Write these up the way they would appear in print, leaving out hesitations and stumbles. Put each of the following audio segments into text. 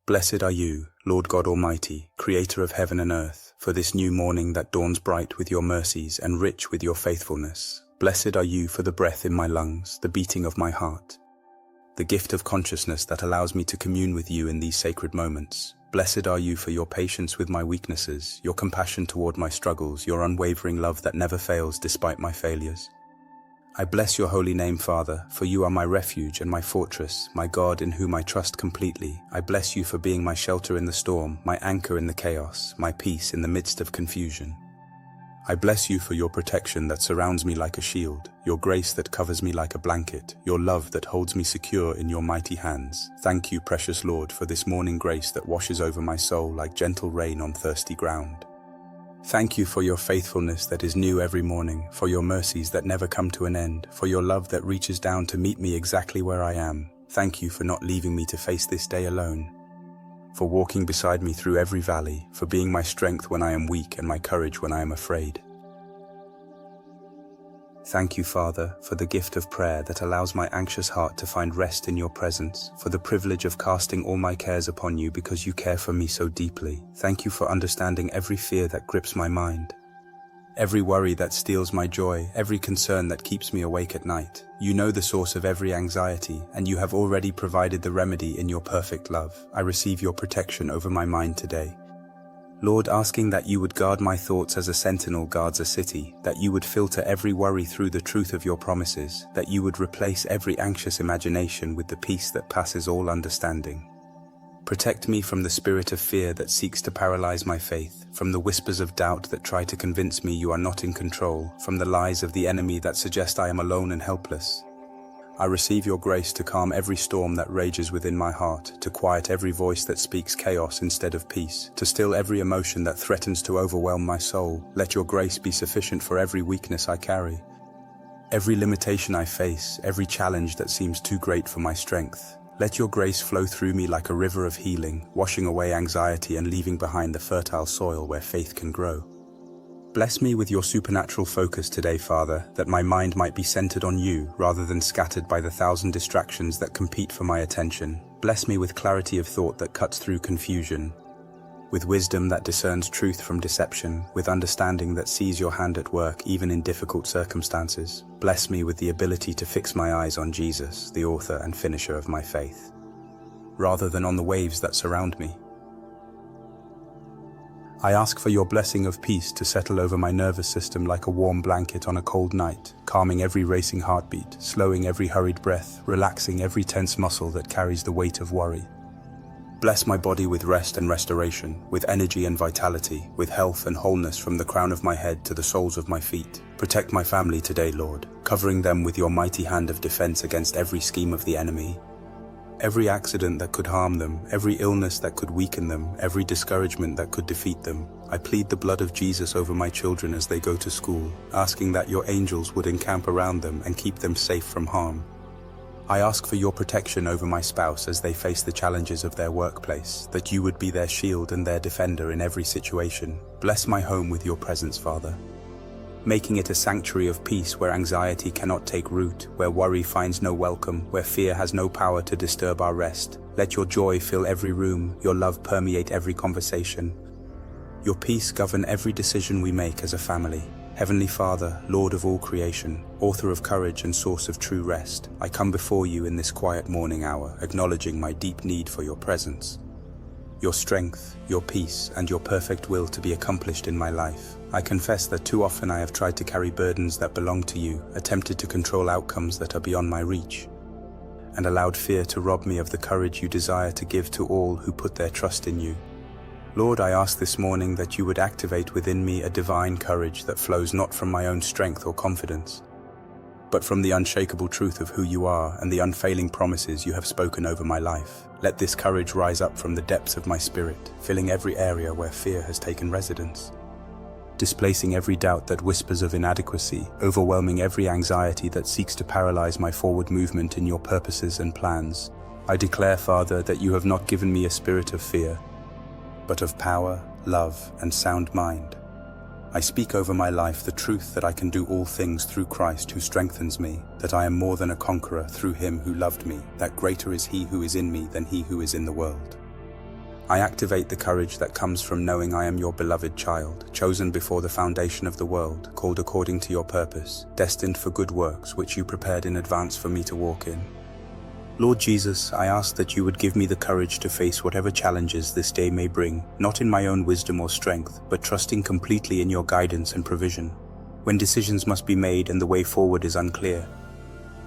Blessed are you, Lord God Almighty, Creator of heaven and earth, for this new morning that dawns bright with your mercies and rich with your faithfulness. Blessed are you for the breath in my lungs, the beating of my heart, the gift of consciousness that allows me to commune with you in these sacred moments. Blessed are you for your patience with my weaknesses, your compassion toward my struggles, your unwavering love that never fails despite my failures. I bless your holy name, Father, for you are my refuge and my fortress, my God in whom I trust completely. I bless you for being my shelter in the storm, my anchor in the chaos, my peace in the midst of confusion. I bless you for your protection that surrounds me like a shield, your grace that covers me like a blanket, your love that holds me secure in your mighty hands. Thank you, precious Lord, for this morning grace that washes over my soul like gentle rain on thirsty ground. Thank you for your faithfulness that is new every morning, for your mercies that never come to an end, for your love that reaches down to meet me exactly where I am. Thank you for not leaving me to face this day alone, for walking beside me through every valley, for being my strength when I am weak and my courage when I am afraid. Thank you, Father, for the gift of prayer that allows my anxious heart to find rest in your presence, for the privilege of casting all my cares upon you because you care for me so deeply. Thank you for understanding every fear that grips my mind, every worry that steals my joy, every concern that keeps me awake at night. You know the source of every anxiety, and you have already provided the remedy in your perfect love. I receive your protection over my mind today, Lord, asking that you would guard my thoughts as a sentinel guards a city, that you would filter every worry through the truth of your promises, that you would replace every anxious imagination with the peace that passes all understanding. Protect me from the spirit of fear that seeks to paralyze my faith, from the whispers of doubt that try to convince me you are not in control, from the lies of the enemy that suggest I am alone and helpless. I receive your grace to calm every storm that rages within my heart, to quiet every voice that speaks chaos instead of peace, to still every emotion that threatens to overwhelm my soul. Let your grace be sufficient for every weakness I carry, every limitation I face, every challenge that seems too great for my strength. Let your grace flow through me like a river of healing, washing away anxiety and leaving behind the fertile soil where faith can grow. Bless me with your supernatural focus today, Father, that my mind might be centered on you rather than scattered by the thousand distractions that compete for my attention. Bless me with clarity of thought that cuts through confusion, with wisdom that discerns truth from deception, with understanding that sees your hand at work even in difficult circumstances. Bless me with the ability to fix my eyes on Jesus, the author and finisher of my faith, rather than on the waves that surround me. I ask for your blessing of peace to settle over my nervous system like a warm blanket on a cold night, calming every racing heartbeat, slowing every hurried breath, relaxing every tense muscle that carries the weight of worry. Bless my body with rest and restoration, with energy and vitality, with health and wholeness from the crown of my head to the soles of my feet. Protect my family today, Lord, covering them with your mighty hand of defense against every scheme of the enemy. Every accident that could harm them, every illness that could weaken them, every discouragement that could defeat them. I plead the blood of Jesus over my children as they go to school, asking that your angels would encamp around them and keep them safe from harm. I ask for your protection over my spouse as they face the challenges of their workplace, that you would be their shield and their defender in every situation. Bless my home with your presence, Father, making it a sanctuary of peace where anxiety cannot take root, where worry finds no welcome, where fear has no power to disturb our rest. Let your joy fill every room, your love permeate every conversation, your peace govern every decision we make as a family. Heavenly Father, Lord of all creation, author of courage and source of true rest, I come before you in this quiet morning hour, acknowledging my deep need for your presence, your strength, your peace, and your perfect will to be accomplished in my life. I confess that too often I have tried to carry burdens that belong to you, attempted to control outcomes that are beyond my reach, and allowed fear to rob me of the courage you desire to give to all who put their trust in you. Lord, I ask this morning that you would activate within me a divine courage that flows not from my own strength or confidence, but from the unshakable truth of who you are and the unfailing promises you have spoken over my life. Let this courage rise up from the depths of my spirit, filling every area where fear has taken residence, displacing every doubt that whispers of inadequacy, overwhelming every anxiety that seeks to paralyze my forward movement in your purposes and plans. I declare, Father, that you have not given me a spirit of fear, but of power, love, and sound mind. I speak over my life the truth that I can do all things through Christ who strengthens me, that I am more than a conqueror through him who loved me, that greater is he who is in me than he who is in the world. I activate the courage that comes from knowing I am your beloved child, chosen before the foundation of the world, called according to your purpose, destined for good works which you prepared in advance for me to walk in. Lord Jesus, I ask that you would give me the courage to face whatever challenges this day may bring, not in my own wisdom or strength, but trusting completely in your guidance and provision. When decisions must be made and the way forward is unclear,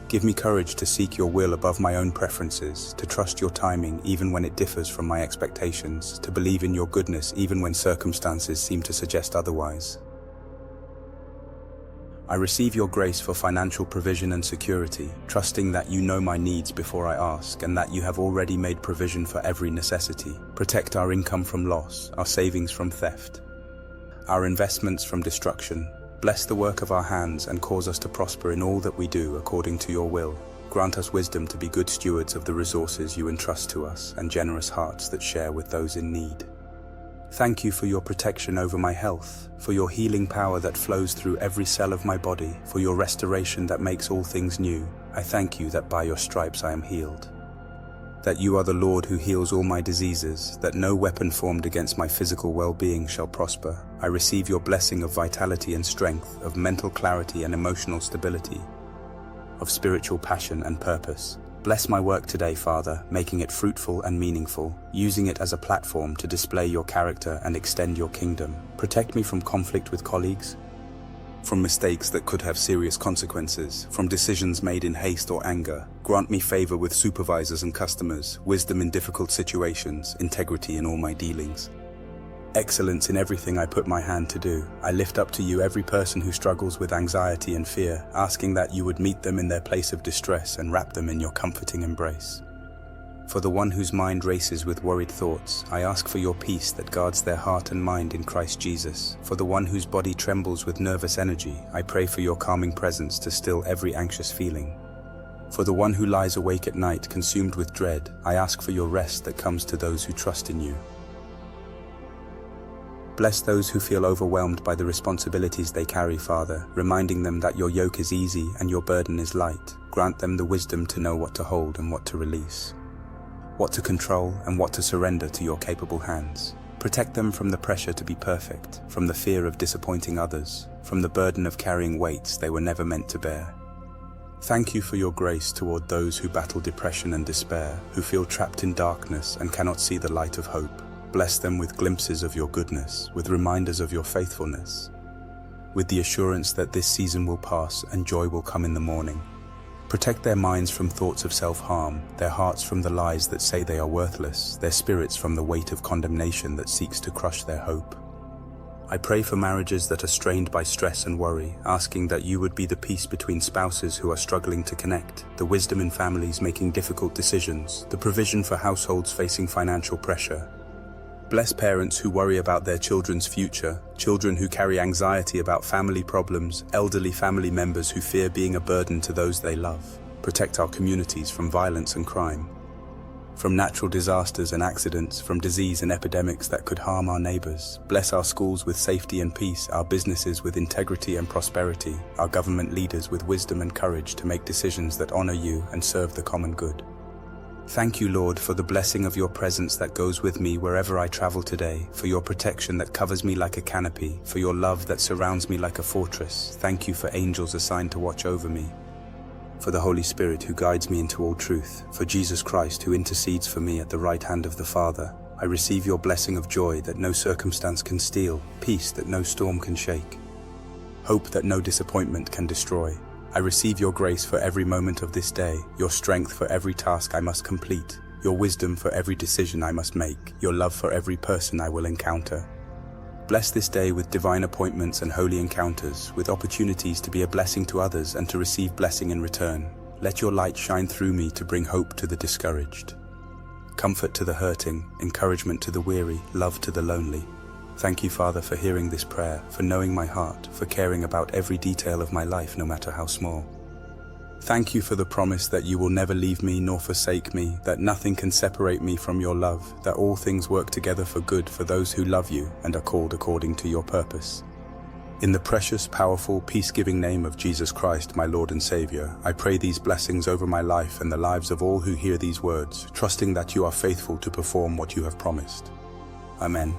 give me courage to seek your will above my own preferences, to trust your timing even when it differs from my expectations, to believe in your goodness even when circumstances seem to suggest otherwise. I receive your grace for financial provision and security, trusting that you know my needs before I ask and that you have already made provision for every necessity. Protect our income from loss, our savings from theft, our investments from destruction. Bless the work of our hands and cause us to prosper in all that we do according to your will. Grant us wisdom to be good stewards of the resources you entrust to us and generous hearts that share with those in need. Thank you for your protection over my health, for your healing power that flows through every cell of my body, for your restoration that makes all things new. I thank you that by your stripes I am healed. That you are the Lord who heals all my diseases, that no weapon formed against my physical well-being shall prosper. I receive your blessing of vitality and strength, of mental clarity and emotional stability, of spiritual passion and purpose. Bless my work today, Father, making it fruitful and meaningful, using it as a platform to display your character and extend your kingdom. Protect me from conflict with colleagues, from mistakes that could have serious consequences, from decisions made in haste or anger. Grant me favor with supervisors and customers, wisdom in difficult situations, integrity in all my dealings. Excellence in everything I put my hand to do. I lift up to you every person who struggles with anxiety and fear, asking that you would meet them in their place of distress and wrap them in your comforting embrace. For the one whose mind races with worried thoughts, I ask for your peace that guards their heart and mind in Christ Jesus. For the one whose body trembles with nervous energy, I pray for your calming presence to still every anxious feeling. For the one who lies awake at night consumed with dread, I ask for your rest that comes to those who trust in you. Bless those who feel overwhelmed by the responsibilities they carry, Father, reminding them that your yoke is easy and your burden is light. Grant them the wisdom to know what to hold and what to release, what to control and what to surrender to your capable hands. Protect them from the pressure to be perfect, from the fear of disappointing others, from the burden of carrying weights they were never meant to bear. Thank you for your grace toward those who battle depression and despair, who feel trapped in darkness and cannot see the light of hope. Bless them with glimpses of your goodness, with reminders of your faithfulness, with the assurance that this season will pass and joy will come in the morning. Protect their minds from thoughts of self-harm, their hearts from the lies that say they are worthless, their spirits from the weight of condemnation that seeks to crush their hope. I pray for marriages that are strained by stress and worry, asking that you would be the peace between spouses who are struggling to connect, the wisdom in families making difficult decisions, the provision for households facing financial pressure. Bless parents who worry about their children's future, children who carry anxiety about family problems, elderly family members who fear being a burden to those they love. Protect our communities from violence and crime, from natural disasters and accidents, from disease and epidemics that could harm our neighbors. Bless our schools with safety and peace, our businesses with integrity and prosperity, our government leaders with wisdom and courage to make decisions that honor you and serve the common good. Thank you, Lord, for the blessing of your presence that goes with me wherever I travel today, for your protection that covers me like a canopy, for your love that surrounds me like a fortress. Thank you for angels assigned to watch over me, for the Holy Spirit who guides me into all truth, for Jesus Christ who intercedes for me at the right hand of the Father. I receive your blessing of joy that no circumstance can steal, peace that no storm can shake, hope that no disappointment can destroy. I receive your grace for every moment of this day, your strength for every task I must complete, your wisdom for every decision I must make, your love for every person I will encounter. Bless this day with divine appointments and holy encounters, with opportunities to be a blessing to others and to receive blessing in return. Let your light shine through me to bring hope to the discouraged, comfort to the hurting, encouragement to the weary, love to the lonely. Thank you, Father, for hearing this prayer, for knowing my heart, for caring about every detail of my life, no matter how small. Thank you for the promise that you will never leave me nor forsake me, that nothing can separate me from your love, that all things work together for good for those who love you and are called according to your purpose. In the precious, powerful, peace-giving name of Jesus Christ, my Lord and Savior, I pray these blessings over my life and the lives of all who hear these words, trusting that you are faithful to perform what you have promised. Amen.